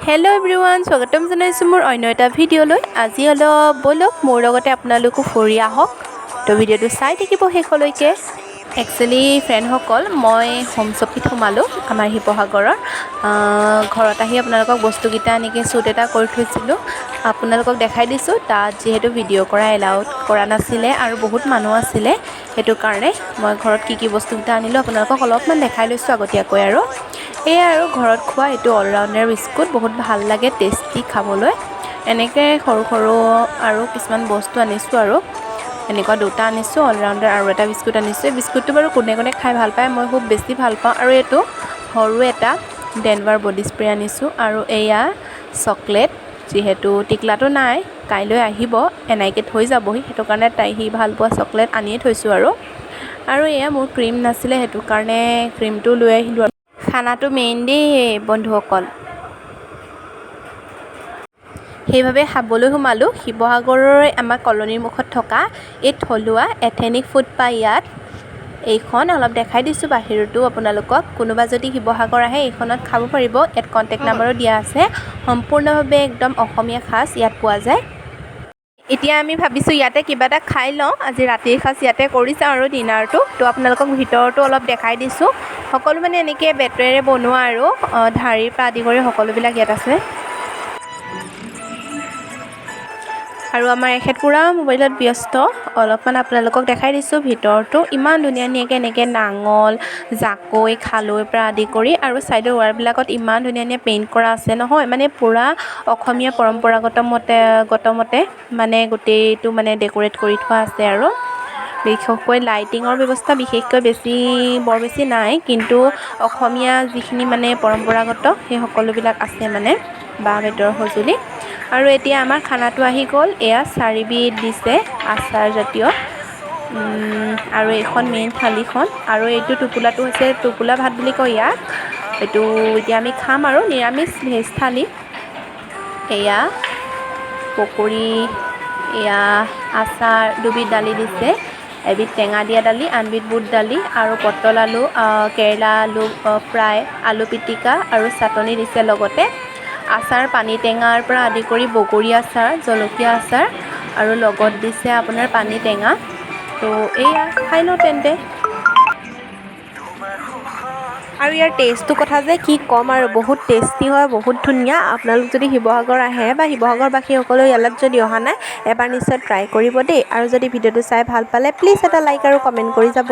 Hello everyone स्वागतम जनाइছোঁ মোৰ অন্য এটা ভিডিঅ'লৈ। আজি অলপ বলক মোৰ লগতে আপোনালোকো ফুৰি আহক। তো ভিডিঅ'টো চাই থাকিব শেষলৈকে। একচুৱেলি ফ্ৰেণ্ডসকল মই হোম শ্বপিত সোমালোঁ আমাৰ শিৱসাগৰৰ ঘৰত আহি আপোনালোকক বস্তুকেইটা এনেকৈ শ্বুট এটা কৰি থৈছিলোঁ আপোনালোকক দেখাই দিছোঁ। তাত যিহেতু ভিডিঅ' কৰা এলাউড কৰা নাছিলে আৰু বহুত মানুহ আছিলে, সেইটো কাৰণে মই ঘৰত কি বস্তুকেইটা আনিলোঁ আপোনালোকক অলপমান দেখাই লৈছোঁ আগতীয়াকৈ। আৰু এয়া আৰু ঘৰত খোৱা এইটো অলৰাউণ্ডাৰ বিস্কুট, বহুত ভাল লাগে টেষ্টি খাবলৈ। এনেকৈ সৰু সৰু আৰু কিছুমান বস্তু আনিছোঁ আৰু এনেকুৱা দুটা আনিছোঁ অলৰাউণ্ডাৰ আৰু এটা বিস্কুট আনিছোঁ। এই বিস্কুটটো বাৰু কোনে কোনে খাই ভাল পায়, মই খুব বেছি ভাল পাওঁ। আৰু এইটো সৰু এটা ডেনভাৰ বডি স্প্ৰে আনিছোঁ আৰু এয়া চকলেট, যিহেতু টিকলাটো নাই কাইলৈ আহিব এনেকৈ থৈ যাবহি, সেইটো কাৰণে সি ভাল পোৱা চকলেট আনিয়ে থৈছোঁ। আৰু এয়া মোৰ ক্ৰীম নাছিলে, সেইটো কাৰণে ক্ৰীমটো লৈ আহিলোঁ। খানাটো মেইন দেই বন্ধুসকল, সেইবাবে খাবলৈ সোমালোঁ। শিৱসাগৰৰ আমাৰ কলনীৰ মুখত থকা এই থলুৱা এথেনিক ফুড পায় ইয়াত। এইখন অলপ দেখাই দিছোঁ বাহিৰতো আপোনালোকক, কোনোবা যদি শিৱসাগৰ আহে এইখনত খাব পাৰিব। ইয়াত কণ্টেক্ট নাম্বাৰো দিয়া আছে। সম্পূৰ্ণভাৱে একদম অসমীয়া সাজ ইয়াত পোৱা যায়। এতিয়া আমি ভাবিছোঁ ইয়াতে কিবা এটা খাই লওঁ, আজি ৰাতিৰ সাজ ইয়াতে কৰি চাওঁ আৰু ডিনাৰটো। তো আপোনালোকক ভিতৰতো অলপ দেখাই দিছোঁ। সকলো মানে এনেকৈ বেতেৰে বনোৱা আৰু ঢাৰিৰ পৰা আদি কৰি সকলোবিলাক ইয়াত আছে। আৰু আমাৰ এখেত পুৰা মোবাইলত ব্যস্ত, অলপমান আপোনালোকক দেখাই দিছোঁ ভিতৰটো। ইমান ধুনীয়া ধুনীয়াকৈ এনেকৈ নাঙল, জাকৈ, খালৈৰ পৰা আদি কৰি আৰু ছাইডৰ ৱাৰবিলাকত ইমান ধুনীয়া ধুনীয়া পেইণ্ট কৰা আছে নহয়, মানে পূৰা অসমীয়া পৰম্পৰাগত মতে মানে গোটেইটো মানে ডেক'ৰেট কৰি থোৱা আছে। আৰু বিশেষকৈ লাইটিঙৰ ব্যৱস্থা বৰ বেছি নাই, কিন্তু অসমীয়া যিখিনি মানে পৰম্পৰাগত সেই সকলোবিলাক আছে মানে বাঁহ বেতৰ সঁজুলি। আৰু এতিয়া আমাৰ খানাটো আহি গ'ল, এয়া 4 বিধ দিছে আচাৰ জাতীয়। আৰু এইখন মেইন থালিখন, আৰু এইটো টোপোলাটো হৈছে টোপোলা ভাত বুলি কয় ইয়াক। এইটো এতিয়া আমি খাম আৰু নিৰামিষ ভেজ থালি। এয়া পকৰি, এয়া আচাৰ, দুবিধ দালি দিছে, এবিধ টেঙা দিয়া দালি, আনবিধ বুট দালি আৰু পটল আলু, কেৰেলা আলু ফ্ৰাই, আলু পিটিকা আৰু চাটনি দিছে। লগতে আচাৰ পানী টেঙাৰ পৰা আদি কৰি বগৰী আচাৰ, জলকীয়া আচাৰ আৰু লগত দিছে আপোনাৰ পানী টেঙা। তো এয়া খাই লওঁ তেন্তে। আৰু ইয়াৰ টেষ্টটোৰ কথা যে কি ক'ম, আৰু বহুত টেষ্টি হয়, বহুত ধুনীয়া। আপোনালোক যদি শিৱসাগৰ আহে বা শিৱসাগৰবাসীসকলেও ইয়াত যদি অহা নাই, এবাৰ নিশ্চয় ট্ৰাই কৰিব দেই। আৰু যদি ভিডিঅ'টো চাই ভাল পালে প্লিজ এটা লাইক আৰু কমেণ্ট কৰি যাব।